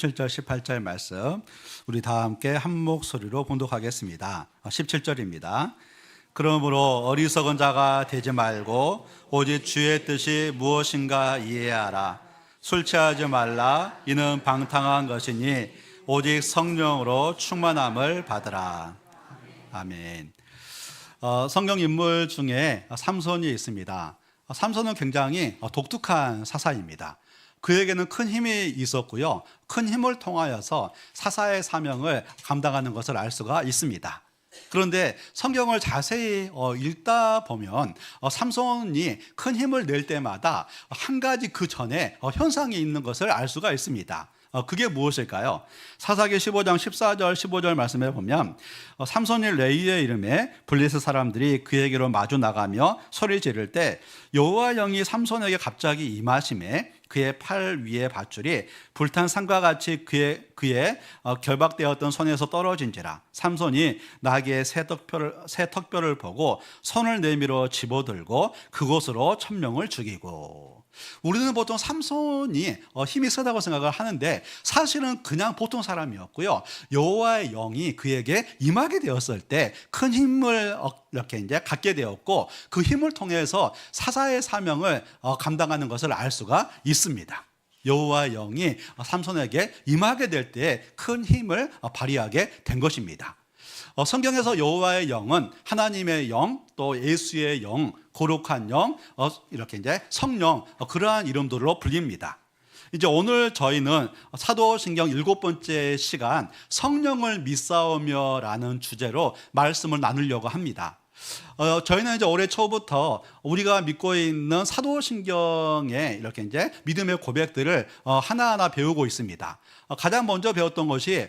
17절, 18절 말씀 우리 다 함께 한 목소리로 봉독하겠습니다. 17절입니다. 그러므로 어리석은 자가 되지 말고 오직 주의 뜻이 무엇인가 이해하라. 술 취하지 말라. 이는 방탕한 것이니 오직 성령으로 충만함을 받으라. 아멘. 성경 인물 중에 삼손이 있습니다. 삼손은 굉장히 독특한 사사입니다. 그에게는 큰 힘이 있었고요. 큰 힘을 통하여서 사사의 사명을 감당하는 것을 알 수가 있습니다. 그런데 성경을 자세히 읽다 보면 삼손이 큰 힘을 낼 때마다 한 가지 그 전에 현상이 있는 것을 알 수가 있습니다. 그게 무엇일까요? 사사기 15장 14절 15절 말씀에 보면 삼손이 레위의 이름에 블레셋 사람들이 그에게로 마주 나가며 소리 지를 때 여호와 영이 삼손에게 갑자기 임하심에 그의 팔 위에 밧줄이 불탄 산과 같이 그의 결박되었던 손에서 떨어진지라. 삼손이 나귀의 새 턱뼈를 보고 손을 내밀어 집어들고 그곳으로 천명을 죽이고. 우리는 보통 삼손이 힘이 세다고 생각을 하는데 사실은 그냥 보통 사람이었고요. 여호와의 영이 그에게 임하게 되었을 때 큰 힘을 이렇게 이제 갖게 되었고 그 힘을 통해서 사사의 사명을 감당하는 것을 알 수가 있습니다. 여호와의 영이 삼손에게 임하게 될 때 큰 힘을 발휘하게 된 것입니다. 성경에서 여호와의 영은 하나님의 영, 또 예수의 영, 거룩한 영, 이렇게 이제 성령, 그러한 이름들로 불립니다. 이제 오늘 저희는 사도신경 7번째 시간 성령을 믿사오며라는 주제로 말씀을 나누려고 합니다. 저희는 이제 올해 초부터 우리가 믿고 있는 사도신경의 이렇게 이제 믿음의 고백들을 하나하나 배우고 있습니다. 가장 먼저 배웠던 것이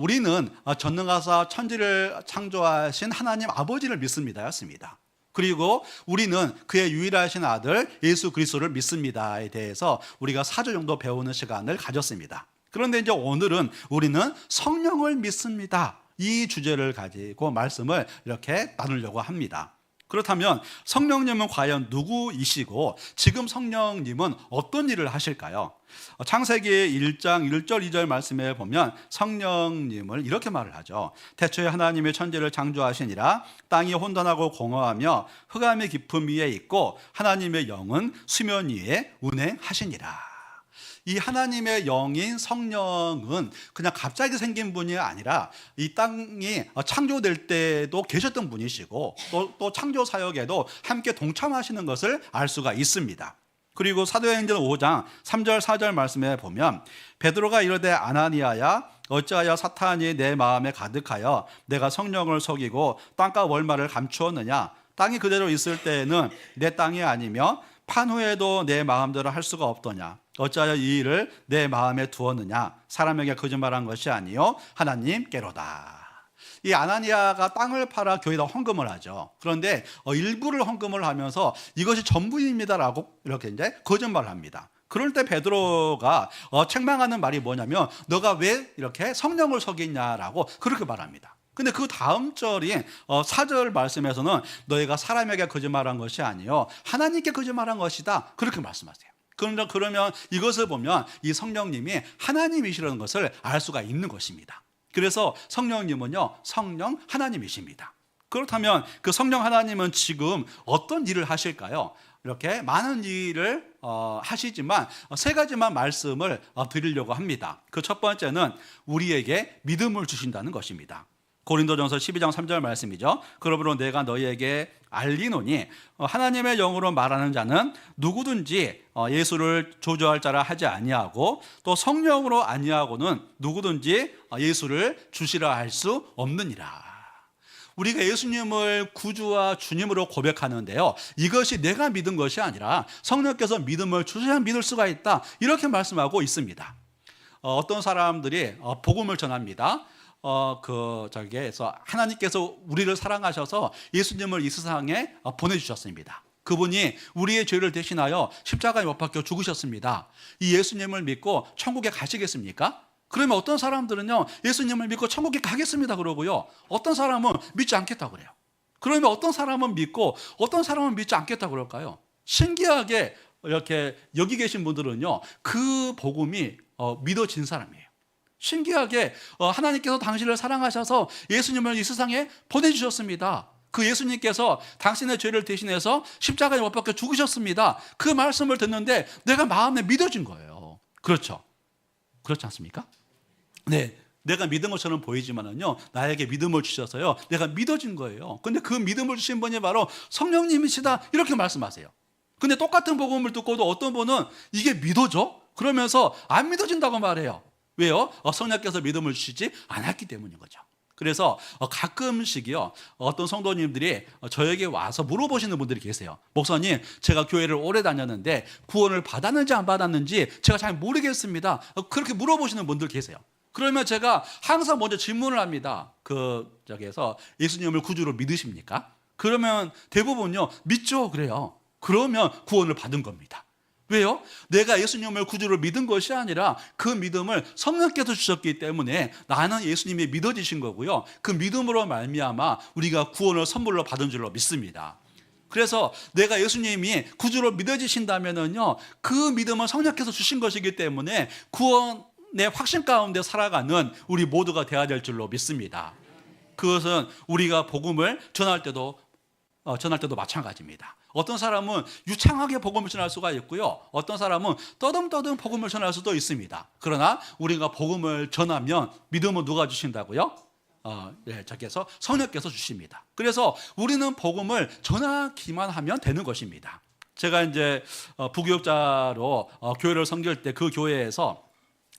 우리는 전능하사 천지를 창조하신 하나님 아버지를 믿습니다 였습니다. 그리고 우리는 그의 유일하신 아들 예수 그리스도를 믿습니다에 대해서 우리가 4주 정도 배우는 시간을 가졌습니다. 그런데 이제 오늘은 우리는 성령을 믿습니다. 이 주제를 가지고 말씀을 이렇게 나누려고 합니다. 그렇다면 성령님은 과연 누구이시고 지금 성령님은 어떤 일을 하실까요? 창세기 1장 1절 2절 말씀에 보면 성령님을 이렇게 말을 하죠. 태초에 하나님의 천지를 창조하시니라. 땅이 혼돈하고 공허하며 흑암의 깊음 위에 있고 하나님의 영은 수면 위에 운행하시니라. 이 하나님의 영인 성령은 그냥 갑자기 생긴 분이 아니라 이 땅이 창조될 때도 계셨던 분이시고 또 창조 사역에도 함께 동참하시는 것을 알 수가 있습니다. 그리고 사도행전 5장 3절 4절 말씀에 보면 베드로가 이르되 아나니아야 어찌하여 사탄이 내 마음에 가득하여 내가 성령을 속이고 땅과 월말을 감추었느냐. 땅이 그대로 있을 때에는 내 땅이 아니며 판후에도 내 마음대로 할 수가 없더냐. 어찌하여 이 일을 내 마음에 두었느냐. 사람에게 거짓말한 것이 아니요 하나님께로다. 이 아나니아가 땅을 팔아 교회에다 헌금을 하죠. 그런데 일부를 헌금을 하면서 이것이 전부입니다라고 이렇게 이제 거짓말을 합니다. 그럴 때 베드로가 책망하는 말이 뭐냐면 너가 왜 이렇게 성령을 속이냐라고 그렇게 말합니다. 근데 그 다음 절인 4절 말씀에서는 너희가 사람에게 거짓말한 것이 아니요 하나님께 거짓말한 것이다. 그렇게 말씀하세요. 그러면 이것을 보면 이 성령님이 하나님이시라는 것을 알 수가 있는 것입니다. 그래서 성령님은요 성령 하나님이십니다. 그렇다면 그 성령 하나님은 지금 어떤 일을 하실까요? 이렇게 많은 일을 하시지만 세 가지만 말씀을 드리려고 합니다. 그 첫 번째는 우리에게 믿음을 주신다는 것입니다. 고린도전서 12장 3절 말씀이죠. 그러므로 내가 너희에게 알리노니 하나님의 영으로 말하는 자는 누구든지 예수를 조조할 자라 하지 아니하고 또 성령으로 아니하고는 누구든지 예수를 주시라 할 수 없느니라. 우리가 예수님을 구주와 주님으로 고백하는데요, 이것이 내가 믿은 것이 아니라 성령께서 믿음을 주셔야 믿을 수가 있다, 이렇게 말씀하고 있습니다. 어떤 사람들이 복음을 전합니다. 저기에서 하나님께서 우리를 사랑하셔서 예수님을 이 세상에 보내주셨습니다. 그분이 우리의 죄를 대신하여 십자가에 못 박혀 죽으셨습니다. 이 예수님을 믿고 천국에 가시겠습니까? 그러면 어떤 사람들은요 예수님을 믿고 천국에 가겠습니다 그러고요, 어떤 사람은 믿지 않겠다고 그래요. 그러면 어떤 사람은 믿고 어떤 사람은 믿지 않겠다고 그럴까요? 신기하게 이렇게 여기 계신 분들은요 그 복음이 믿어진 사람이에요. 신기하게 하나님께서 당신을 사랑하셔서 예수님을 이 세상에 보내주셨습니다. 그 예수님께서 당신의 죄를 대신해서 십자가에 못 박혀 죽으셨습니다. 그 말씀을 듣는데 내가 마음에 믿어진 거예요. 그렇죠? 그렇지 않습니까? 네, 내가 믿은 것처럼 보이지만은요, 나에게 믿음을 주셔서요, 내가 믿어진 거예요. 근데 그 믿음을 주신 분이 바로 성령님이시다, 이렇게 말씀하세요. 근데 똑같은 복음을 듣고도 어떤 분은 이게 믿어져? 그러면서 안 믿어진다고 말해요. 왜요? 성령께서 믿음을 주시지 않았기 때문인 거죠. 그래서 가끔씩이요, 어떤 성도님들이 저에게 와서 물어보시는 분들이 계세요. 목사님, 제가 교회를 오래 다녔는데 구원을 받았는지 안 받았는지 제가 잘 모르겠습니다. 그렇게 물어보시는 분들 계세요. 그러면 제가 항상 먼저 질문을 합니다. 저기에서 예수님을 구주로 믿으십니까? 그러면 대부분요, 믿죠. 그래요. 그러면 구원을 받은 겁니다. 왜요? 내가 예수님을 구주로 믿은 것이 아니라 그 믿음을 성령께서 주셨기 때문에 나는 예수님이 믿어지신 거고요, 그 믿음으로 말미암아 우리가 구원을 선물로 받은 줄로 믿습니다. 그래서 내가 예수님이 구주로 믿어지신다면은요, 그 믿음은 성령께서 주신 것이기 때문에 구원의 확신 가운데 살아가는 우리 모두가 되어야 될 줄로 믿습니다. 그것은 우리가 복음을 전할 때도 마찬가지입니다. 어떤 사람은 유창하게 복음을 전할 수가 있고요, 어떤 사람은 떠듬떠듬 복음을 전할 수도 있습니다. 그러나 우리가 복음을 전하면 믿음은 누가 주신다고요? 저께서 성령께서 주십니다. 그래서 우리는 복음을 전하기만 하면 되는 것입니다. 제가 이제 부교육자로 교회를 섬길 때 그 교회에서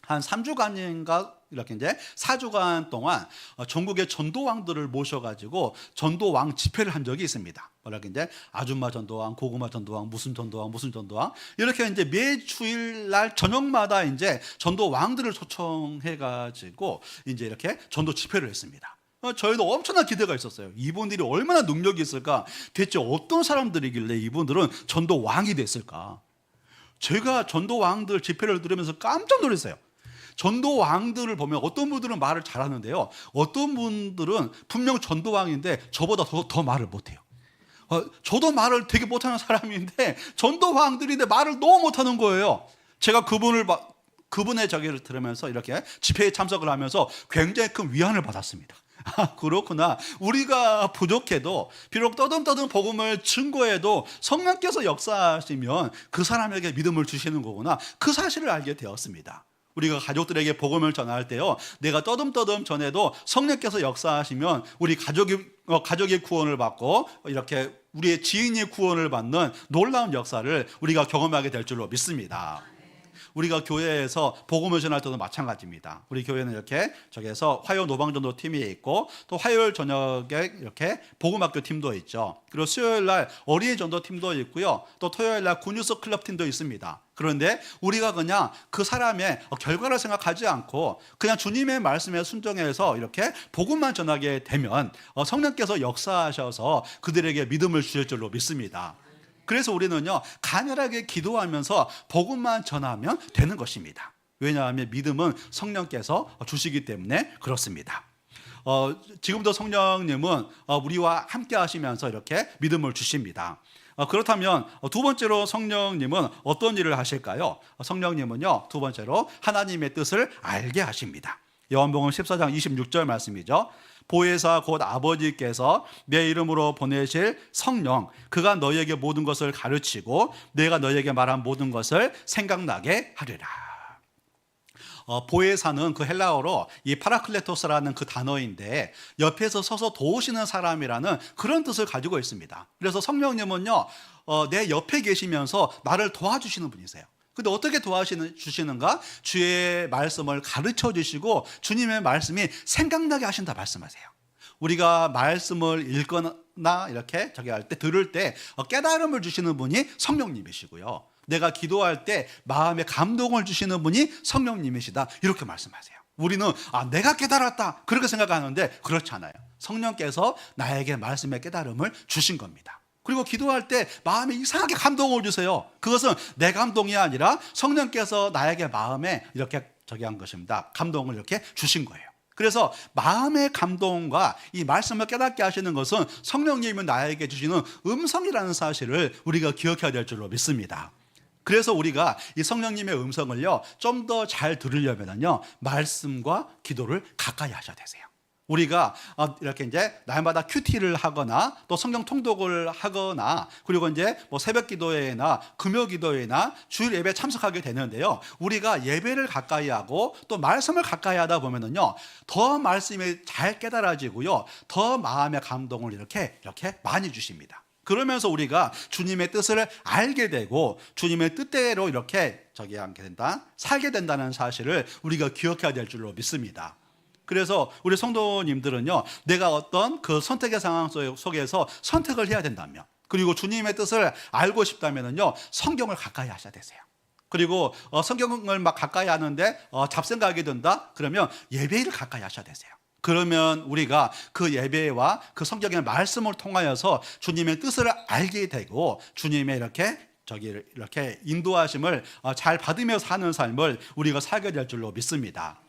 한 3주간인가 이렇게 이제 4주간 동안 전국의 전도왕들을 모셔가지고 전도왕 집회를 한 적이 있습니다. 뭐랄까 이제 아줌마 전도왕, 고구마 전도왕, 무슨 전도왕, 무슨 전도왕, 이렇게 이제 매 주일날 저녁마다 이제 전도왕들을 초청해가지고 이제 이렇게 전도 집회를 했습니다. 저희도 엄청난 기대가 있었어요. 이분들이 얼마나 능력이 있을까? 대체 어떤 사람들이길래 이분들은 전도왕이 됐을까? 제가 전도왕들 집회를 들으면서 깜짝 놀랐어요. 전도왕들을 보면 어떤 분들은 말을 잘하는데요, 어떤 분들은 분명 전도왕인데 저보다 더 말을 못해요. 저도 말을 되게 못하는 사람인데 전도왕들인데 말을 너무 못하는 거예요. 제가 그분의 저기를 들으면서 이렇게 집회에 참석을 하면서 굉장히 큰 위안을 받았습니다. 그렇구나. 우리가 부족해도, 비록 떠듬떠듬 복음을 증거해도 성령께서 역사하시면 그 사람에게 믿음을 주시는 거구나, 그 사실을 알게 되었습니다. 우리가 가족들에게 복음을 전할 때요, 내가 떠듬떠듬 전해도 성령께서 역사하시면 우리 가족의 구원을 받고 이렇게 우리의 지인의 구원을 받는 놀라운 역사를 우리가 경험하게 될 줄로 믿습니다. 우리가 교회에서 복음을 전할 때도 마찬가지입니다. 우리 교회는 이렇게 저기에서 화요 노방전도 팀이 있고, 또 화요일 저녁에 이렇게 복음학교 팀도 있죠. 그리고 수요일 날 어린이 전도 팀도 있고요, 또 토요일 날 굿뉴스 클럽 팀도 있습니다. 그런데 우리가 그냥 그 사람의 결과를 생각하지 않고 그냥 주님의 말씀에 순종해서 이렇게 복음만 전하게 되면 성령께서 역사하셔서 그들에게 믿음을 주실 줄로 믿습니다. 그래서 우리는요, 간절하게 기도하면서 복음만 전하면 되는 것입니다. 왜냐하면 믿음은 성령께서 주시기 때문에 그렇습니다. 지금도 성령님은 우리와 함께 하시면서 이렇게 믿음을 주십니다. 그렇다면 두 번째로 성령님은 어떤 일을 하실까요? 성령님은요, 두 번째로 하나님의 뜻을 알게 하십니다. 요한복음 14장 26절 말씀이죠. 보혜사 곧 아버지께서 내 이름으로 보내실 성령, 그가 너희에게 모든 것을 가르치고 내가 너희에게 말한 모든 것을 생각나게 하리라. 보혜사는 그 헬라어로 이 파라클레토스라는 그 단어인데, 옆에서 서서 도우시는 사람이라는 그런 뜻을 가지고 있습니다. 그래서 성령님은요, 내 옆에 계시면서 나를 도와주시는 분이세요. 근데 어떻게 도와주시는가? 주의 말씀을 가르쳐 주시고 주님의 말씀이 생각나게 하신다 말씀하세요. 우리가 말씀을 읽거나 이렇게 할 때, 들을 때 깨달음을 주시는 분이 성령님이시고요, 내가 기도할 때 마음에 감동을 주시는 분이 성령님이시다, 이렇게 말씀하세요. 우리는 내가 깨달았다 그렇게 생각하는데 그렇지 않아요. 성령께서 나에게 말씀의 깨달음을 주신 겁니다. 그리고 기도할 때 마음에 이상하게 감동을 주세요. 그것은 내 감동이 아니라 성령께서 나에게 마음에 이렇게 한 것입니다. 감동을 이렇게 주신 거예요. 그래서 마음의 감동과 이 말씀을 깨닫게 하시는 것은 성령님이 나에게 주시는 음성이라는 사실을 우리가 기억해야 될 줄로 믿습니다. 그래서 우리가 이 성령님의 음성을요, 좀 더 잘 들으려면요, 말씀과 기도를 가까이 하셔야 되세요. 우리가 이렇게 이제 날마다 큐티를 하거나 또 성경 통독을 하거나 그리고 이제 뭐 새벽 기도회나 금요 기도회나 주일 예배에 참석하게 되는데요. 우리가 예배를 가까이 하고 또 말씀을 가까이 하다 보면은요, 더 말씀이 잘 깨달아지고요, 더 마음의 감동을 이렇게 많이 주십니다. 그러면서 우리가 주님의 뜻을 알게 되고 주님의 뜻대로 이렇게 하게 된다, 살게 된다는 사실을 우리가 기억해야 될 줄로 믿습니다. 그래서 우리 성도님들은요, 내가 어떤 그 선택의 상황 속에서 선택을 해야 된다면, 그리고 주님의 뜻을 알고 싶다면요, 성경을 가까이 하셔야 되세요. 그리고 성경을 막 가까이 하는데 잡생각이 든다? 그러면 예배를 가까이 하셔야 되세요. 그러면 우리가 그 예배와 그 성경의 말씀을 통하여서 주님의 뜻을 알게 되고 주님의 이렇게 인도하심을 잘 받으며 사는 삶을 우리가 살게 될 줄로 믿습니다.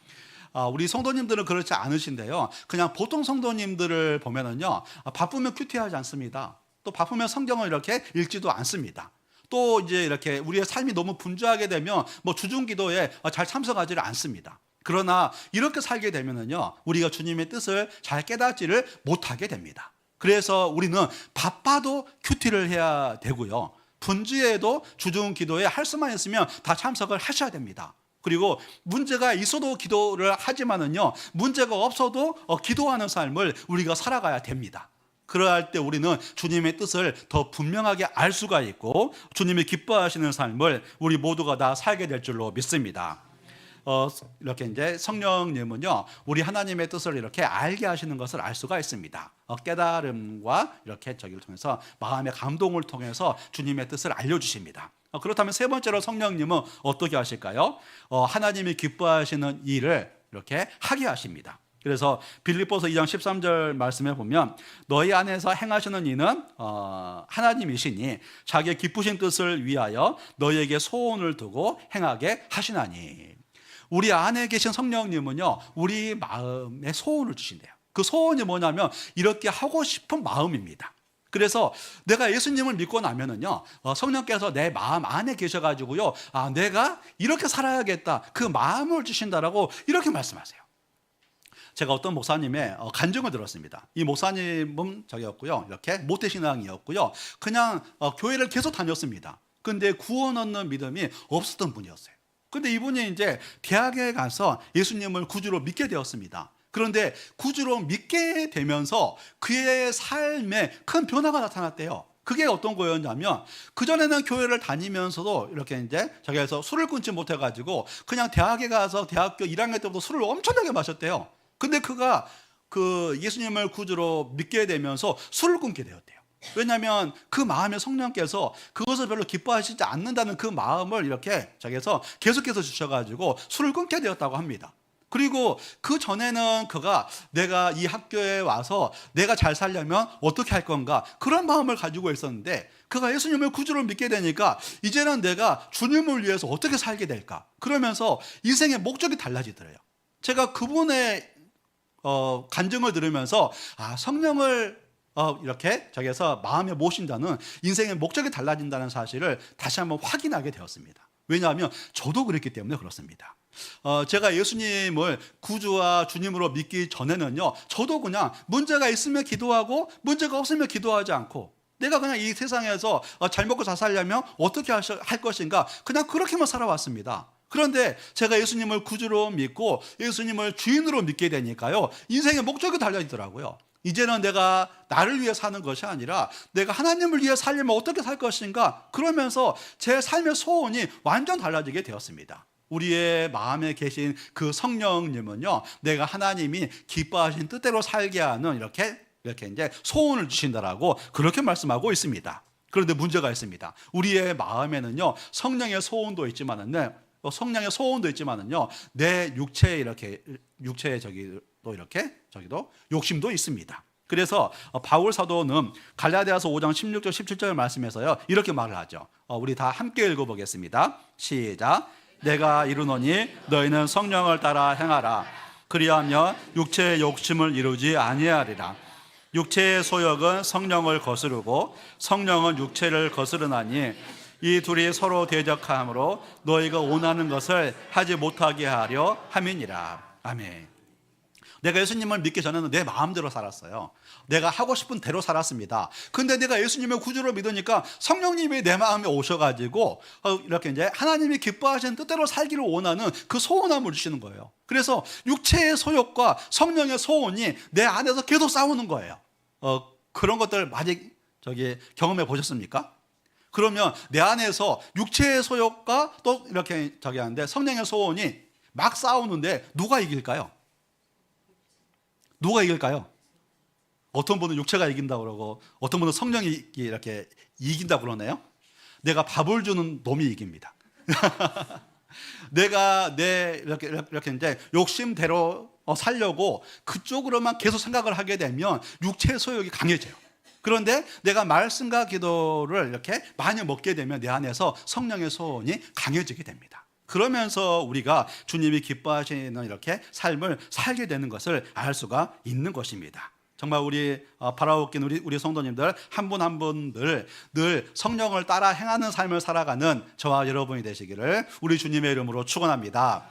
우리 성도님들은 그렇지 않으신데요, 그냥 보통 성도님들을 보면은요, 바쁘면 큐티하지 않습니다. 또 바쁘면 성경을 이렇게 읽지도 않습니다. 또 이제 이렇게 우리의 삶이 너무 분주하게 되면 뭐 주중 기도에 잘 참석하지를 않습니다. 그러나 이렇게 살게 되면은요, 우리가 주님의 뜻을 잘 깨닫지를 못하게 됩니다. 그래서 우리는 바빠도 큐티를 해야 되고요, 분주해도 주중 기도에 할 수만 있으면 다 참석을 하셔야 됩니다. 그리고 문제가 있어도 기도를 하지만은요, 문제가 없어도 기도하는 삶을 우리가 살아가야 됩니다. 그러할 때 우리는 주님의 뜻을 더 분명하게 알 수가 있고 주님이 기뻐하시는 삶을 우리 모두가 다 살게 될 줄로 믿습니다. 이렇게 이제 성령님은요, 우리 하나님의 뜻을 이렇게 알게 하시는 것을 알 수가 있습니다. 깨달음과 이렇게 저기를 통해서 마음의 감동을 통해서 주님의 뜻을 알려주십니다. 그렇다면 세 번째로 성령님은 어떻게 하실까요? 하나님이 기뻐하시는 일을 이렇게 하게 하십니다. 그래서 빌립보서 2장 13절 말씀에 보면 너희 안에서 행하시는 이는 하나님이시니 자기의 기쁘신 뜻을 위하여 너희에게 소원을 두고 행하게 하시나니. 우리 안에 계신 성령님은요, 우리 마음에 소원을 주신대요. 그 소원이 뭐냐면 이렇게 하고 싶은 마음입니다. 그래서 내가 예수님을 믿고 나면은요, 성령께서 내 마음 안에 계셔가지고요, 내가 이렇게 살아야겠다, 그 마음을 주신다라고 이렇게 말씀하세요. 제가 어떤 목사님의 간증을 들었습니다. 이 목사님은 저기였고요, 이렇게 모태신앙이었고요, 그냥 교회를 계속 다녔습니다. 근데 구원 얻는 믿음이 없었던 분이었어요. 근데 이분이 이제 대학에 가서 예수님을 구주로 믿게 되었습니다. 그런데 구주로 믿게 되면서 그의 삶에 큰 변화가 나타났대요. 그게 어떤 거였냐면, 그전에는 교회를 다니면서도 이렇게 이제 자기에서 술을 끊지 못해가지고 그냥 대학에 가서 대학교 1학년 때부터 술을 엄청나게 마셨대요. 근데 그가 그 예수님을 구주로 믿게 되면서 술을 끊게 되었대요. 왜냐하면 그 마음에 성령께서 그것을 별로 기뻐하시지 않는다는 그 마음을 이렇게 자기에서 계속해서 주셔가지고 술을 끊게 되었다고 합니다. 그리고 그 전에는 그가 내가 이 학교에 와서 내가 잘 살려면 어떻게 할 건가, 그런 마음을 가지고 있었는데 그가 예수님을 구주로 믿게 되니까 이제는 내가 주님을 위해서 어떻게 살게 될까, 그러면서 인생의 목적이 달라지더래요. 제가 그분의 간증을 들으면서 성령을 이렇게 저기에서 마음에 모신다는 인생의 목적이 달라진다는 사실을 다시 한번 확인하게 되었습니다. 왜냐하면 저도 그랬기 때문에 그렇습니다. 제가 예수님을 구주와 주님으로 믿기 전에는요, 저도 그냥 문제가 있으면 기도하고 문제가 없으면 기도하지 않고, 내가 그냥 이 세상에서 잘 먹고 잘 살려면 어떻게 할 것인가, 그냥 그렇게만 살아왔습니다. 그런데 제가 예수님을 구주로 믿고 예수님을 주인으로 믿게 되니까요, 인생의 목적이 달라지더라고요. 이제는 내가 나를 위해 사는 것이 아니라 내가 하나님을 위해 살려면 어떻게 살 것인가, 그러면서 제 삶의 소원이 완전 달라지게 되었습니다. 우리의 마음에 계신 그 성령님은요, 내가 하나님이 기뻐하신 뜻대로 살게 하는 이렇게 이제 소원을 주신다라고 그렇게 말씀하고 있습니다. 그런데 문제가 있습니다. 우리의 마음에는요, 성령의 소원도 있지만은요, 내 육체에 저기도 욕심도 있습니다. 그래서 바울 사도는 갈라디아서 5장 16절 17절 말씀에서요, 이렇게 말을 하죠. 우리 다 함께 읽어보겠습니다. 시작. 내가 이르노니 너희는 성령을 따라 행하라. 그리하면 육체의 욕심을 이루지 아니하리라. 육체의 소욕은 성령을 거스르고 성령은 육체를 거스르나니 이 둘이 서로 대적함으로 너희가 원하는 것을 하지 못하게 하려 함이니라. 아멘. 내가 예수님을 믿기 전에는 내 마음대로 살았어요. 내가 하고 싶은 대로 살았습니다. 근데 내가 예수님의 구주로 믿으니까 성령님이 내 마음에 오셔가지고 이렇게 이제 하나님이 기뻐하시는 뜻대로 살기를 원하는 그 소원함을 주시는 거예요. 그래서 육체의 소욕과 성령의 소원이 내 안에서 계속 싸우는 거예요. 그런 것들 많이 경험해 보셨습니까? 그러면 내 안에서 육체의 소욕과 또 이렇게 하는데 성령의 소원이 막 싸우는데 누가 이길까요? 누가 이길까요? 어떤 분은 육체가 이긴다고 그러고 어떤 분은 성령이 이렇게 이긴다고 그러네요. 내가 밥을 주는 놈이 이깁니다. 내가 이렇게 이제 욕심대로 살려고 그쪽으로만 계속 생각을 하게 되면 육체의 소욕이 강해져요. 그런데 내가 말씀과 기도를 이렇게 많이 먹게 되면 내 안에서 성령의 소원이 강해지게 됩니다. 그러면서 우리가 주님이 기뻐하시는 이렇게 삶을 살게 되는 것을 알 수가 있는 것입니다. 정말 우리 바라옵긴 우리 성도님들 한 분 한 분들 늘 성령을 따라 행하는 삶을 살아가는 저와 여러분이 되시기를 우리 주님의 이름으로 축원합니다.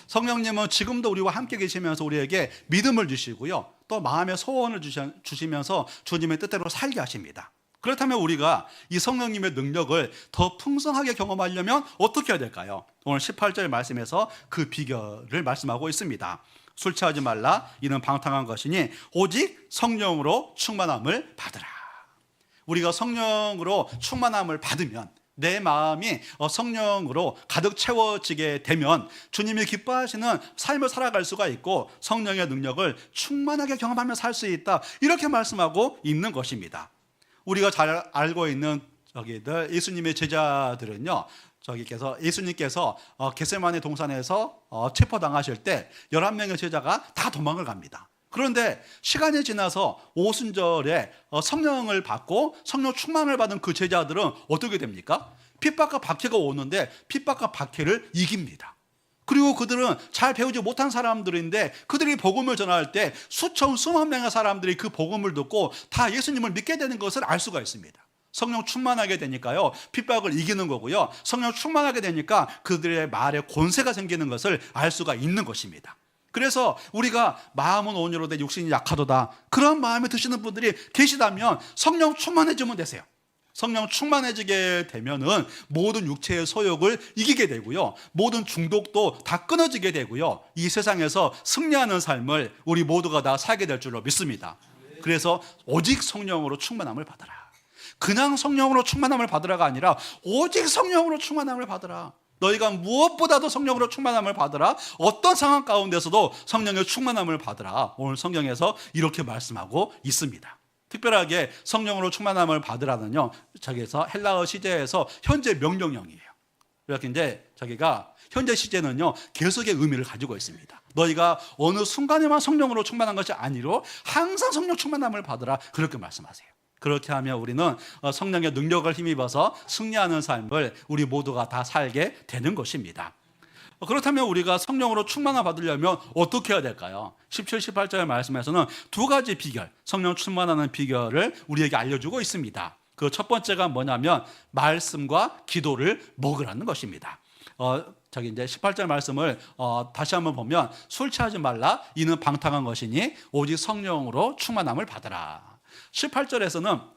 성령님은 지금도 우리와 함께 계시면서 우리에게 믿음을 주시고요, 또 마음의 소원을 주시면서 주님의 뜻대로 살게 하십니다. 그렇다면 우리가 이 성령님의 능력을 더 풍성하게 경험하려면 어떻게 해야 될까요? 오늘 18절 말씀에서 그 비결을 말씀하고 있습니다. 술 취하지 말라, 이는 방탕한 것이니 오직 성령으로 충만함을 받으라. 우리가 성령으로 충만함을 받으면, 내 마음이 성령으로 가득 채워지게 되면 주님이 기뻐하시는 삶을 살아갈 수가 있고 성령의 능력을 충만하게 경험하며 살 수 있다, 이렇게 말씀하고 있는 것입니다. 우리가 잘 알고 있는 예수님의 제자들은요, 예수님께서 겟세마네 동산에서 체포당하실 때 11명의 제자가 다 도망을 갑니다. 그런데 시간이 지나서 오순절에 성령을 받고 성령 충만을 받은 그 제자들은 어떻게 됩니까? 핍박과 박해가 오는데 핍박과 박해를 이깁니다. 그리고 그들은 잘 배우지 못한 사람들인데 그들이 복음을 전할 때 수만 명의 사람들이 그 복음을 듣고 다 예수님을 믿게 되는 것을 알 수가 있습니다. 성령 충만하게 되니까요, 핍박을 이기는 거고요, 성령 충만하게 되니까 그들의 말에 권세가 생기는 것을 알 수가 있는 것입니다. 그래서 우리가 마음은 온유로되 육신이 약하도다, 그런 마음에 드시는 분들이 계시다면 성령 충만해지면 되세요. 성령 충만해지게 되면은 모든 육체의 소욕을 이기게 되고요, 모든 중독도 다 끊어지게 되고요, 이 세상에서 승리하는 삶을 우리 모두가 다 살게 될 줄로 믿습니다. 그래서 오직 성령으로 충만함을 받아라. 그냥 성령으로 충만함을 받으라가 아니라 오직 성령으로 충만함을 받으라. 너희가 무엇보다도 성령으로 충만함을 받으라. 어떤 상황 가운데서도 성령의 충만함을 받으라. 오늘 성경에서 이렇게 말씀하고 있습니다. 특별하게 성령으로 충만함을 받으라는요, 저기서 헬라어 시제에서 현재 명령형이에요. 이렇게 이제 현재 시제는요, 계속의 의미를 가지고 있습니다. 너희가 어느 순간에만 성령으로 충만한 것이 아니로 항상 성령 충만함을 받으라, 그렇게 말씀하세요. 그렇게 하면 우리는 성령의 능력을 힘입어서 승리하는 삶을 우리 모두가 다 살게 되는 것입니다. 그렇다면 우리가 성령으로 충만함을 받으려면 어떻게 해야 될까요? 17, 18절 말씀에서는 두 가지 비결, 성령 충만하는 비결을 우리에게 알려주고 있습니다. 그 첫 번째가 뭐냐면 말씀과 기도를 먹으라는 것입니다. 이제 18절 말씀을 다시 한번 보면, 술 취하지 말라, 이는 방탕한 것이니 오직 성령으로 충만함을 받으라. 18절에서는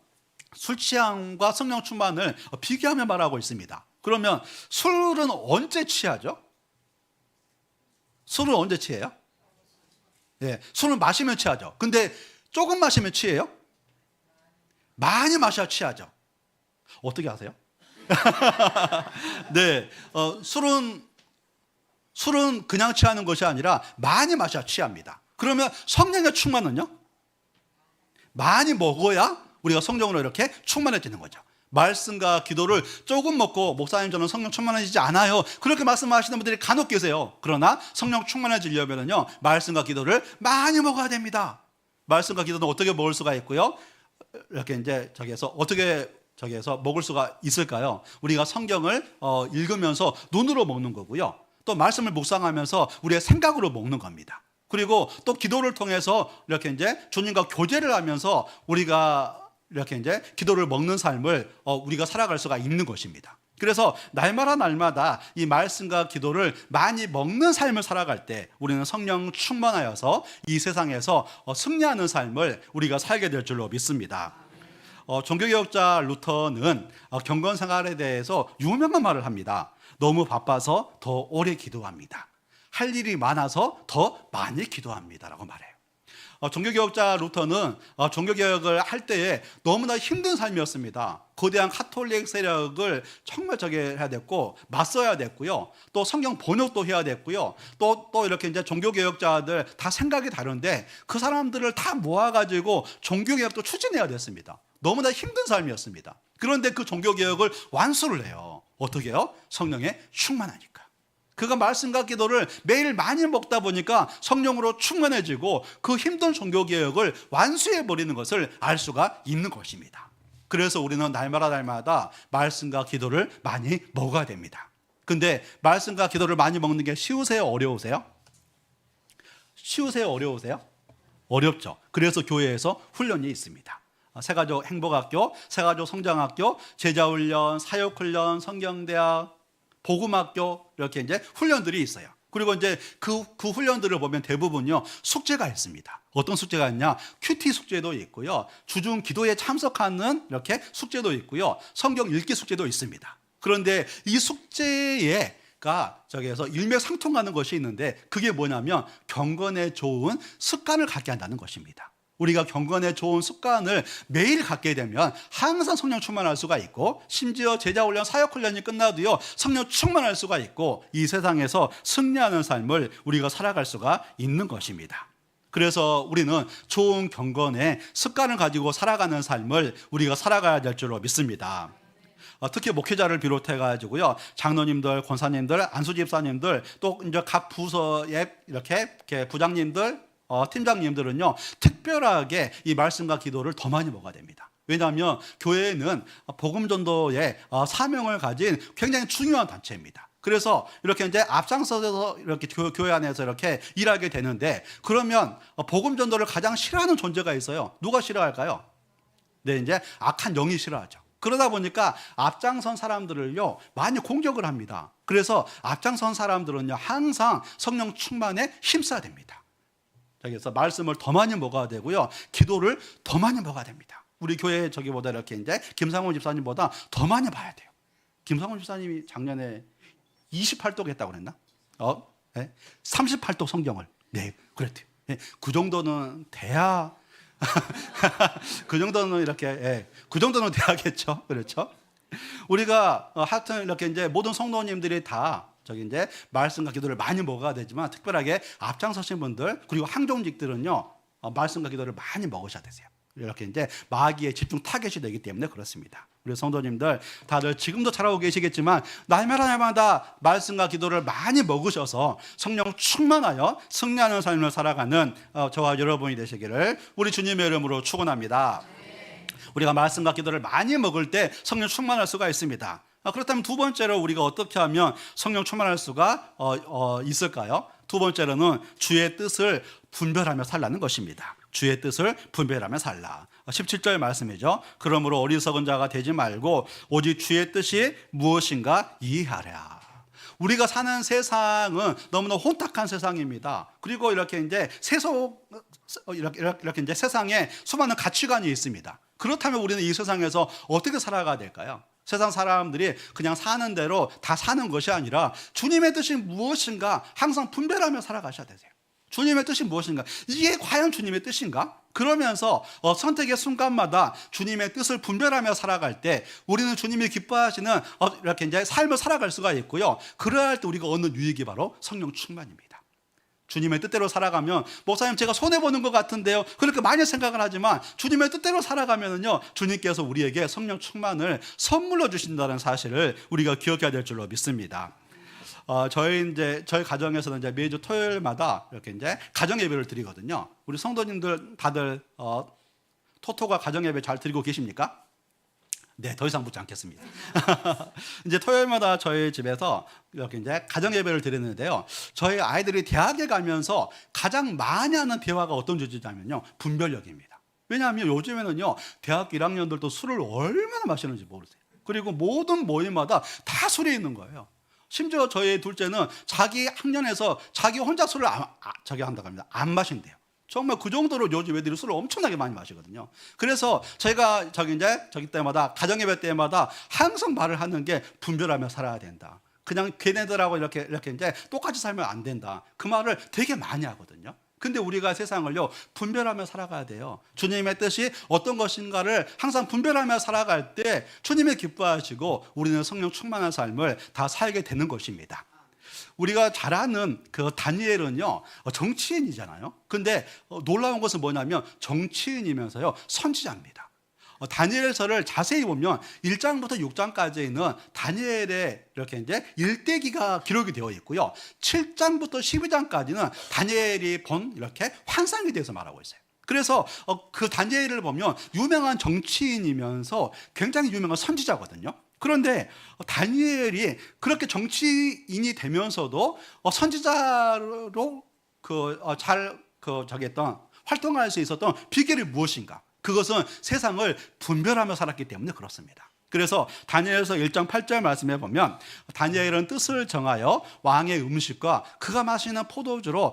술 취함과 성령 충만을 비교하며 말하고 있습니다. 그러면 술은 언제 취하죠? 술은 언제 취해요? 예, 술은 마시면 취하죠. 근데 조금 마시면 취해요? 많이 마셔야 취하죠. 어떻게 아세요? 네, 술은 그냥 취하는 것이 아니라 많이 마셔야 취합니다. 그러면 성령의 충만은요? 많이 먹어야 우리가 성령으로 이렇게 충만해지는 거죠. 말씀과 기도를 조금 먹고 목사님 저는 성령 충만해지지 않아요, 그렇게 말씀하시는 분들이 간혹 계세요. 그러나 성령 충만해지려면요, 말씀과 기도를 많이 먹어야 됩니다. 말씀과 기도는 어떻게 먹을 수가 있고요, 이렇게 이제 어떻게 먹을 수가 있을까요? 우리가 성경을 읽으면서 눈으로 먹는 거고요, 또 말씀을 묵상하면서 우리의 생각으로 먹는 겁니다. 그리고 또 기도를 통해서 이렇게 이제 주님과 교제를 하면서 우리가 이렇게 이제 기도를 먹는 삶을 우리가 살아갈 수가 있는 것입니다. 그래서 날마다 이 말씀과 기도를 많이 먹는 삶을 살아갈 때 우리는 성령 충만하여서 이 세상에서 승리하는 삶을 우리가 살게 될 줄로 믿습니다. 종교개혁자 루터는 경건 생활에 대해서 유명한 말을 합니다. 너무 바빠서 더 오래 기도합니다. 할 일이 많아서 더 많이 기도합니다라고 말해요. 종교개혁자 루터는 종교개혁을 할 때에 너무나 힘든 삶이었습니다. 거대한 카톨릭 세력을 정말 해야 됐고 맞서야 됐고요. 또 성경 번역도 해야 됐고요. 또 이렇게 이제 종교개혁자들 다 생각이 다른데 그 사람들을 다 모아가지고 종교개혁도 추진해야 됐습니다. 너무나 힘든 삶이었습니다. 그런데 그 종교개혁을 완수를 해요. 어떻게 해요? 성령에 충만하니까. 그가 말씀과 기도를 매일 많이 먹다 보니까 성령으로 충만해지고 그 힘든 종교개혁을 완수해버리는 것을 알 수가 있는 것입니다. 그래서 우리는 날마다 말씀과 기도를 많이 먹어야 됩니다. 근데 말씀과 기도를 많이 먹는 게 쉬우세요? 어려우세요? 쉬우세요? 어려우세요? 어렵죠. 그래서 교회에서 훈련이 있습니다. 세가족 행복학교, 세가족 성장학교, 제자훈련, 사역훈련, 성경대학, 복음학교 이렇게 이제 훈련들이 있어요. 그리고 이제 그 훈련들을 보면 대부분요 숙제가 있습니다. 어떤 숙제가 있냐? 큐티 숙제도 있고요, 주중 기도에 참석하는 이렇게 숙제도 있고요, 성경 읽기 숙제도 있습니다. 그런데 이 숙제가 저기에서 일맥상통하는 것이 있는데 그게 뭐냐면 경건에 좋은 습관을 갖게 한다는 것입니다. 우리가 경건에 좋은 습관을 매일 갖게 되면 항상 성령 충만할 수가 있고 심지어 제자훈련, 사역훈련이 끝나도요 성령 충만할 수가 있고 이 세상에서 승리하는 삶을 우리가 살아갈 수가 있는 것입니다. 그래서 우리는 좋은 경건의 습관을 가지고 살아가는 삶을 우리가 살아가야 될 줄로 믿습니다. 특히 목회자를 비롯해 가지고요 장로님들, 권사님들, 안수집사님들, 또 이제 각 부서의 이렇게 부장님들, 팀장님들은요 특별하게 이 말씀과 기도를 더 많이 먹어야 됩니다. 왜냐하면 교회는 복음 전도의 사명을 가진 굉장히 중요한 단체입니다. 그래서 이렇게 이제 앞장서서 이렇게 교회 안에서 이렇게 일하게 되는데 그러면 복음 전도를 가장 싫어하는 존재가 있어요. 누가 싫어할까요? 네, 이제 악한 영이 싫어하죠. 그러다 보니까 앞장선 사람들을요 많이 공격을 합니다. 그래서 앞장선 사람들은요 항상 성령 충만에 힘써야 됩니다. 그래서 말씀을 더 많이 먹어야 되고요, 기도를 더 많이 먹어야 됩니다. 우리 교회 저기보다 이렇게 이제 김상훈 집사님보다 더 많이 봐야 돼요. 김상훈 집사님이 작년에 28독 했다고 그랬나? 네? 38독 성경을. 네, 그랬대요. 네, 그 정도는 돼야 그 정도는 이렇게 그 정도는 돼야겠죠. 그렇죠? 우리가 하여튼 이렇게 이제 모든 성도님들이 다 이제 말씀과 기도를 많이 먹어야 되지만 특별하게 앞장서신 분들 그리고 항종직들은요 말씀과 기도를 많이 먹으셔야 되세요. 이렇게 이제 마귀의 집중 타겟이 되기 때문에 그렇습니다. 우리 성도님들 다들 지금도 잘하고 계시겠지만 날마다 말씀과 기도를 많이 먹으셔서 성령 충만하여 승리하는 삶을 살아가는 저와 여러분이 되시기를 우리 주님의 이름으로 축원합니다. 우리가 말씀과 기도를 많이 먹을 때 성령 충만할 수가 있습니다. 그렇다면 두 번째로 우리가 어떻게 하면 성령 충만할 수가 있을까요? 두 번째로는 주의 뜻을 분별하며 살라는 것입니다. 주의 뜻을 분별하며 살라. 17절 말씀이죠. 그러므로 어리석은 자가 되지 말고 오직 주의 뜻이 무엇인가 이해하라. 우리가 사는 세상은 너무나 혼탁한 세상입니다. 그리고 이렇게 이제 이렇게 이제 세상에 수많은 가치관이 있습니다. 그렇다면 우리는 이 세상에서 어떻게 살아가야 될까요? 세상 사람들이 그냥 사는 대로 다 사는 것이 아니라 주님의 뜻이 무엇인가 항상 분별하며 살아가셔야 되세요. 주님의 뜻이 무엇인가? 이게 과연 주님의 뜻인가? 그러면서 선택의 순간마다 주님의 뜻을 분별하며 살아갈 때 우리는 주님이 기뻐하시는 이렇게 이제 삶을 살아갈 수가 있고요. 그러할 때 우리가 얻는 유익이 바로 성령 충만입니다. 주님의 뜻대로 살아가면 목사님 제가 손해보는 것 같은데요 그렇게 많이 생각을 하지만 주님의 뜻대로 살아가면은요 주님께서 우리에게 성령 충만을 선물로 주신다는 사실을 우리가 기억해야 될 줄로 믿습니다. 저희 가정에서는 이제 매주 토요일마다 이렇게 이제 가정 예배를 드리거든요. 우리 성도님들 다들 토토가 가정 예배 잘 드리고 계십니까? 네, 더 이상 묻지 않겠습니다. 이제 토요일마다 저희 집에서 이렇게 이제 가정 예배를 드리는데요. 저희 아이들이 대학에 가면서 가장 많이 하는 대화가 어떤 주제냐면요, 분별력입니다. 왜냐하면 요즘에는요, 대학 1학년들도 술을 얼마나 마시는지 모르세요. 그리고 모든 모임마다 다 술이 있는 거예요. 심지어 저희 둘째는 자기 학년에서 자기 혼자 술을 자기 한다고 합니다. 안 마신대요. 정말 그 정도로 요즘 애들이 술을 엄청나게 많이 마시거든요. 그래서 저희가 저기 때마다 가정예배 때마다 항상 말을 하는 게 분별하며 살아야 된다. 그냥 걔네들하고 이렇게 이제 똑같이 살면 안 된다. 그 말을 되게 많이 하거든요. 근데 우리가 세상을요 분별하며 살아가야 돼요. 주님의 뜻이 어떤 것인가를 항상 분별하며 살아갈 때 주님이 기뻐하시고 우리는 성령 충만한 삶을 다 살게 되는 것입니다. 우리가 잘 아는 그 다니엘은요 정치인이잖아요. 근데 놀라운 것은 뭐냐면 정치인이면서요 선지자입니다. 다니엘서를 자세히 보면 1장부터 6장까지는 다니엘의 이렇게 이제 일대기가 기록이 되어 있고요. 7장부터 12장까지는 다니엘이 본 이렇게 환상에 대해서 말하고 있어요. 그래서 그 다니엘을 보면 유명한 정치인이면서 굉장히 유명한 선지자거든요. 그런데 다니엘이 그렇게 정치인이 되면서도 선지자로 활동할 수 있었던 비결이 무엇인가? 그것은 세상을 분별하며 살았기 때문에 그렇습니다. 그래서 다니엘서 1장 8절 말씀에 보면 다니엘은 뜻을 정하여 왕의 음식과 그가 마시는 포도주로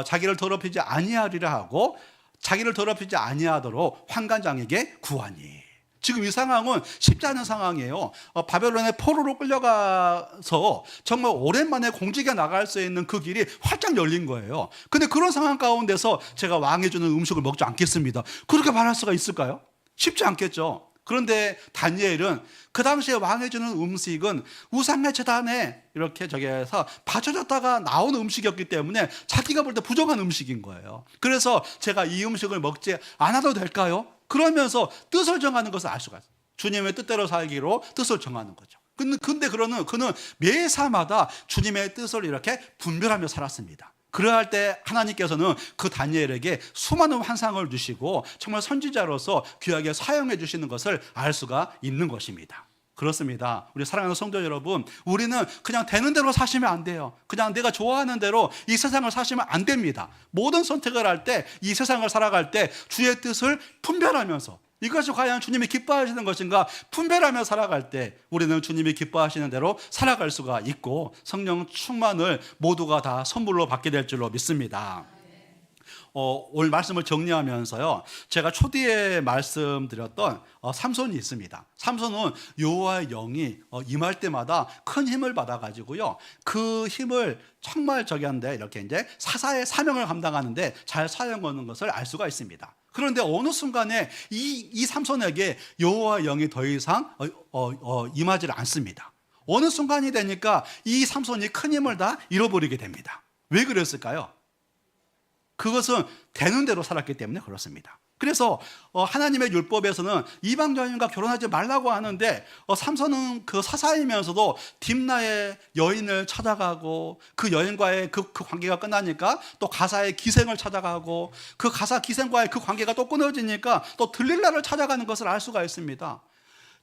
자기를 더럽히지 아니하리라 하고 자기를 더럽히지 아니하도록 환관장에게 구하니. 지금 이 상황은 쉽지 않은 상황이에요. 바벨론의 포로로 끌려가서 정말 오랜만에 공직에 나갈 수 있는 그 길이 활짝 열린 거예요. 근데 그런 상황 가운데서 제가 왕이 주는 음식을 먹지 않겠습니다. 그렇게 말할 수가 있을까요? 쉽지 않겠죠. 그런데 다니엘은 그 당시에 왕이 주는 음식은 우상의 제단에 이렇게 저기에서 받쳐졌다가 나온 음식이었기 때문에 자기가 볼 때 부정한 음식인 거예요. 그래서 제가 이 음식을 먹지 않아도 될까요? 그러면서 뜻을 정하는 것을 알 수가 있어요. 주님의 뜻대로 살기로 뜻을 정하는 거죠. 근데 그는 매사마다 주님의 뜻을 이렇게 분별하며 살았습니다. 그러할 때 하나님께서는 그 다니엘에게 수많은 환상을 주시고 정말 선지자로서 귀하게 사용해 주시는 것을 알 수가 있는 것입니다. 그렇습니다. 우리 사랑하는 성도 여러분, 우리는 그냥 되는 대로 사시면 안 돼요. 그냥 내가 좋아하는 대로 이 세상을 사시면 안 됩니다. 모든 선택을 할 때, 이 세상을 살아갈 때 주의 뜻을 분별하면서 이것이 과연 주님이 기뻐하시는 것인가 분별하며 살아갈 때 우리는 주님이 기뻐하시는 대로 살아갈 수가 있고 성령 충만을 모두가 다 선물로 받게 될 줄로 믿습니다. 오늘 말씀을 정리하면서요, 제가 초기에 말씀드렸던 삼손이 있습니다. 삼손은 여호와의 영이 임할 때마다 큰 힘을 받아가지고요, 그 힘을 정말 이렇게 이제 사사의 사명을 감당하는데 잘 사용하는 것을 알 수가 있습니다. 그런데 어느 순간에 이 삼손에게 여호와의 영이 더 이상 임하지 않습니다. 어느 순간이 되니까 이 삼손이 큰 힘을 다 잃어버리게 됩니다. 왜 그랬을까요? 그것은 되는 대로 살았기 때문에 그렇습니다. 그래서 하나님의 율법에서는 이방 여인과 결혼하지 말라고 하는데 삼손은 그 사사이면서도 딥나의 여인을 찾아가고 그 여인과의 그 관계가 끝나니까 또 가사의 기생을 찾아가고 그 가사 기생과의 그 관계가 또 끊어지니까 또 들릴라를 찾아가는 것을 알 수가 있습니다.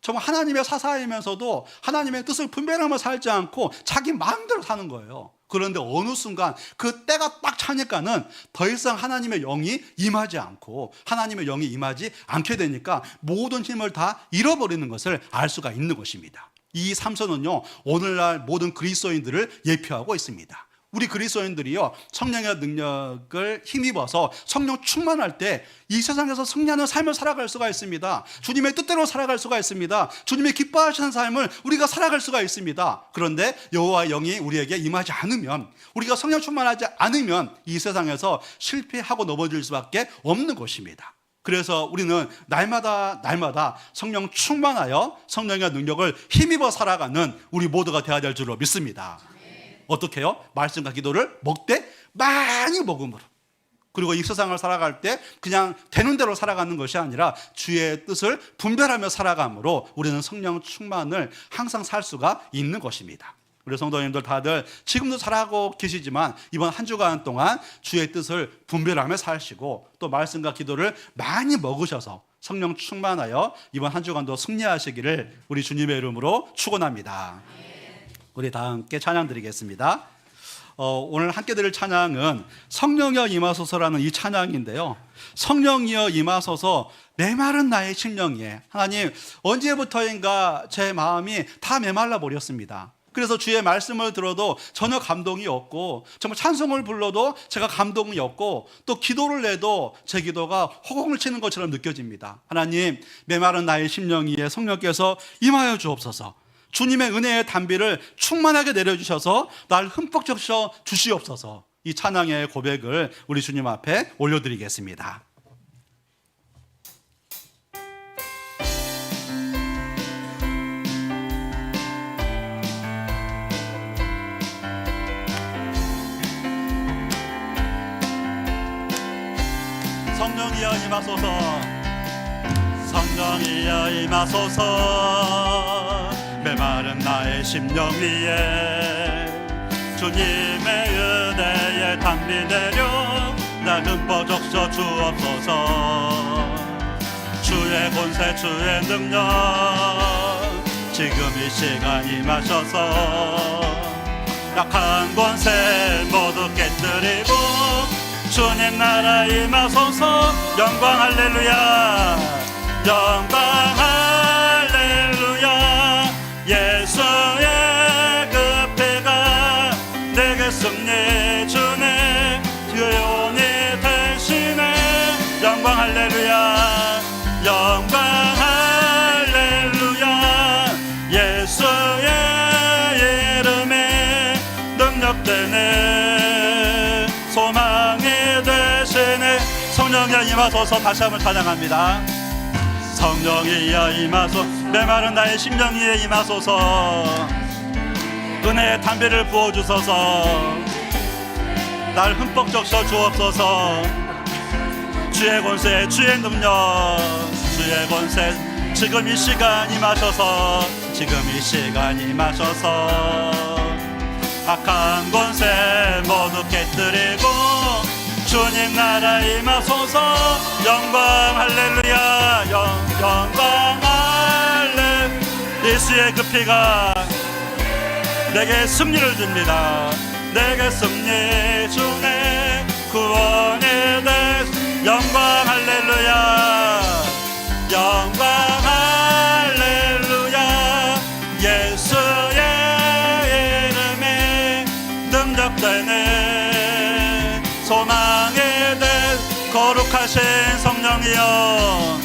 정말 하나님의 사사이면서도 하나님의 뜻을 분별하며 살지 않고 자기 마음대로 사는 거예요. 그런데 어느 순간 그 때가 딱 차니까는 더 이상 하나님의 영이 임하지 않고 하나님의 영이 임하지 않게 되니까 모든 힘을 다 잃어버리는 것을 알 수가 있는 것입니다. 이 삼손은요, 오늘날 모든 그리스도인들을 예표하고 있습니다. 우리 그리스도인들이요, 성령의 능력을 힘입어서 성령 충만할 때 이 세상에서 승리하는 삶을 살아갈 수가 있습니다. 주님의 뜻대로 살아갈 수가 있습니다. 주님의 기뻐하시는 삶을 우리가 살아갈 수가 있습니다. 그런데 여호와의 영이 우리에게 임하지 않으면, 우리가 성령 충만하지 않으면 이 세상에서 실패하고 넘어질 수밖에 없는 것입니다. 그래서 우리는 날마다 성령 충만하여 성령의 능력을 힘입어 살아가는 우리 모두가 되어야 될 줄로 믿습니다. 어떻게 해요? 말씀과 기도를 먹되 많이 먹음으로. 그리고 이 세상을 살아갈 때 그냥 되는 대로 살아가는 것이 아니라 주의 뜻을 분별하며 살아감으로 우리는 성령 충만을 항상 살 수가 있는 것입니다. 우리 성도님들 다들 지금도 잘하고 계시지만 이번 한 주간 동안 주의 뜻을 분별하며 사시고 또 말씀과 기도를 많이 먹으셔서 성령 충만하여 이번 한 주간도 승리하시기를 우리 주님의 이름으로 축원합니다. 우리 다 함께 찬양 드리겠습니다. 오늘 함께 드릴 찬양은 성령이여 임하소서라는 이 찬양인데요. 성령이여 임하소서 메마른 나의 심령이에. 하나님, 언제부터인가 제 마음이 다 메말라 버렸습니다. 그래서 주의 말씀을 들어도 전혀 감동이 없고, 정말 찬송을 불러도 제가 감동이 없고, 또 기도를 내도 제 기도가 허공을 치는 것처럼 느껴집니다. 하나님, 메마른 나의 심령 위에 성령께서 임하여 주옵소서. 주님의 은혜의 담비를 충만하게 내려주셔서 날 흠뻑 적셔 주시옵소서. 이 찬양의 고백을 우리 주님 앞에 올려드리겠습니다. 성령이여 임하소서. 성령이여 임하소서. 메마른 나의 심령 위에 주님의 은혜에 담비 내려 날 흠뻑 적셔 주옵소서. 주의 권세 주의 능력 지금 이 시간 임하셔서 약한 권세 모두 깨뜨리고 주님 나라 임하소서. 영광 할렐루야. 영광 할렐루야. 예수의 그 피가 내게 승리 주네. 교훈이 대신에 영광 할렐루야. 영광 할렐루야. 예수의 이름에 능력되네. 소망이 되시네. 성령이여 임하소서. 다시 한번 찬양합니다. 성령이여 임하소서. 메마른 나의 심령 위에 임하소서. 은혜의 담비를 부어주소서. 날 흠뻑 적셔 주옵소서. 주의 권세 주의 능력 주의 권세 지금 이 시간 임하셔서. 지금 이 시간 임하셔서 악한 권세 모두 깨뜨리고 주님 나라 임하소서. 영광 할렐루야. 영광 할렐루야. 예수의 그 피가 내게 승리를 줍니다. 내게 승리 주네. 구원이 돼. 영광 할렐루야. 영광 할렐루야. 예수의 이름에 능력되네. 소망이 된 거룩하신 성령이여.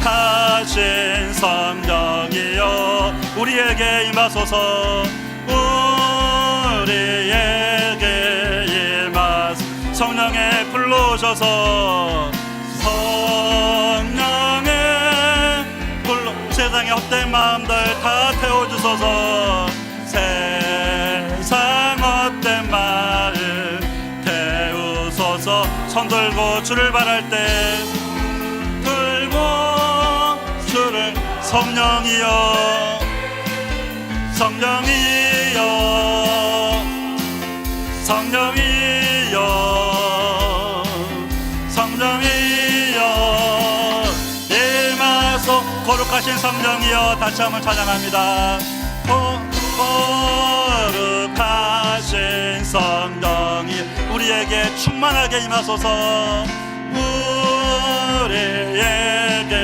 거룩하신 성령이여 우리에게 임하소서. 우리에게 임하소서. 성령에 불러오셔서. 성령에 불러 세상의 헛된 마음들 다 태워주소서. 세상 헛된 마음 태우소서. 손 들고 주를 바랄 때 들고 주를. 성령이여 성령이여 성령이여 성령이여 임하소. 거룩하신 성령이여. 다시 한번 찬양합니다. 거룩하신 성령이 우리에게 충만하게 임하소서. 우리에게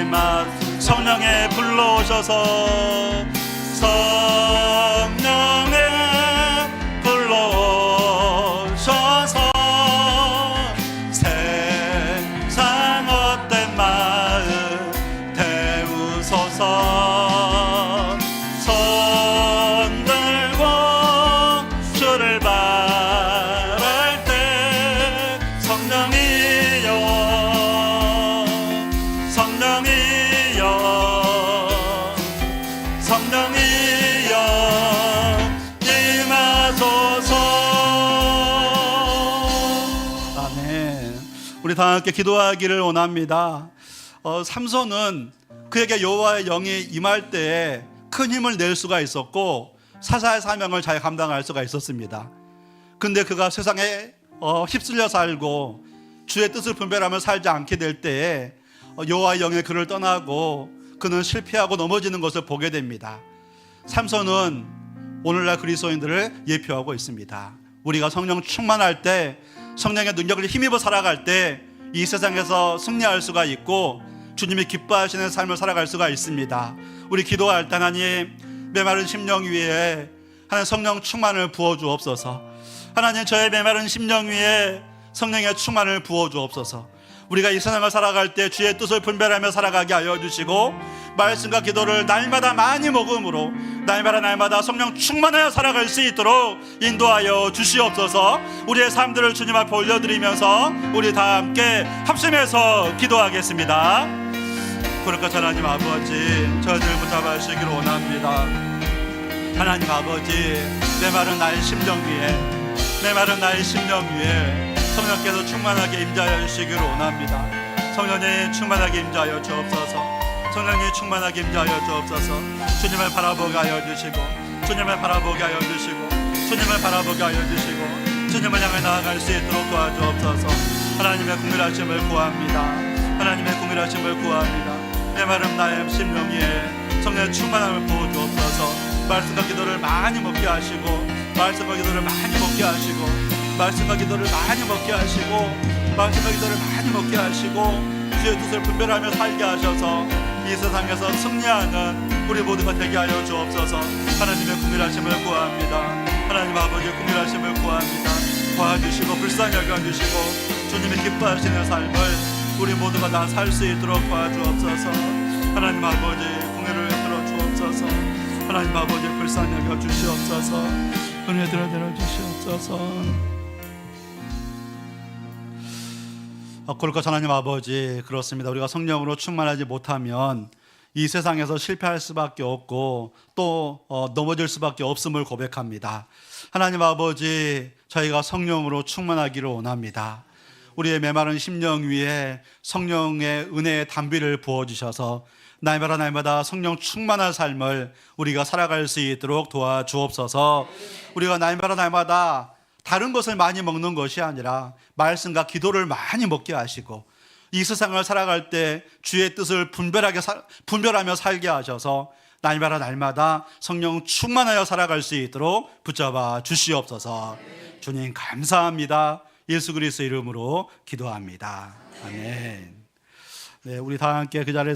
임하. 성령에 불러오셔서. 성령에 불러오셔서. 세상 헛된 마음 태우소서. 손 들고 주를 바랄 때 성령이여 성령이여 성령이여 임하소서. 아멘. 우리 다 함께 기도하기를 원합니다. 삼손은 그에게 여호와의 영이 임할 때에 큰 힘을 낼 수가 있었고 사사의 사명을 잘 감당할 수가 있었습니다. 근데 그가 세상에 휩쓸려 살고 주의 뜻을 분별하며 살지 않게 될 때에 여호와의 영이 그를 떠나고 그는 실패하고 넘어지는 것을 보게 됩니다. 삼손은 오늘날 그리스도인들을 예표하고 있습니다. 우리가 성령 충만할 때, 성령의 능력을 힘입어 살아갈 때 이 세상에서 승리할 수가 있고 주님이 기뻐하시는 삶을 살아갈 수가 있습니다. 우리 기도할 때 하나님, 메마른 심령 위에 하나님 성령 충만을 부어주옵소서. 하나님, 저의 메마른 심령 위에 성령의 충만을 부어주옵소서. 우리가 이 세상을 살아갈 때 주의 뜻을 분별하며 살아가게 하여 주시고, 말씀과 기도를 날마다 많이 먹음으로 날마다 성령 충만하여 살아갈 수 있도록 인도하여 주시옵소서. 우리의 삶들을 주님 앞에 올려드리면서 우리 다 함께 합심해서 기도하겠습니다. 그러니까 하나님 아버지, 저희들 붙잡아주시기를 원합니다. 하나님 아버지, 메마른 나의 심령 위에 성령께서 충만하게 임재하여 주시기를 원합니다. 성령님 충만하게 임재하여 주옵소서. 성령님 충만하게 임재하여 주옵소서. 주님을 바라보게 하여 주시고, 주님을 바라보게 하여 주시고, 주님을 바라보게 하여 주시고, 주님을 향해 나아갈 수 있도록 도와주옵소서. 하나님의 긍휼하심을 구합니다. 하나님의 긍휼하심을 구합니다. 메마른 나의 심령 위에 성령의 충만함을 부어주옵소서. 말씀과 기도를 많이 먹게 하시고, 말씀과 기도를 많이 먹게 하시고, 말씀과 기도를 많이 먹게 하시고, 말씀과 기도를 많이 먹게 하시고, 주의 뜻을 분별하며 살게 하셔서 이 세상에서 승리하는 우리 모두가 되게 하여 주옵소서. 하나님의 긍휼하심을 구합니다. 하나님 아버지의 긍휼하심을 구합니다. 도와주시고 불쌍히 여겨주시고 주님이 기뻐하시는 삶을 우리 모두가 다 살 수 있도록 도와주옵소서. 하나님 아버지 긍휼을 베풀어 주옵소서. 하나님 아버지 불쌍히 여겨주시옵소서. 은혜 들어 주시옵소서. 그러니까 하나님 아버지, 그렇습니다. 우리가 성령으로 충만하지 못하면 이 세상에서 실패할 수밖에 없고 또 넘어질 수밖에 없음을 고백합니다. 하나님 아버지, 저희가 성령으로 충만하기를 원합니다. 우리의 메마른 심령 위에 성령의 은혜의 담비를 부어주셔서 날마다 성령 충만한 삶을 우리가 살아갈 수 있도록 도와주옵소서. 우리가 날마다 다른 것을 많이 먹는 것이 아니라 말씀과 기도를 많이 먹게 하시고 이 세상을 살아갈 때 주의 뜻을 분별하며 살게 하셔서 날마다 성령 충만하여 살아갈 수 있도록 붙잡아 주시옵소서. 주님 감사합니다. 예수 그리스도 이름으로 기도합니다. 아멘. 네, 우리 다 함께 그 자리에서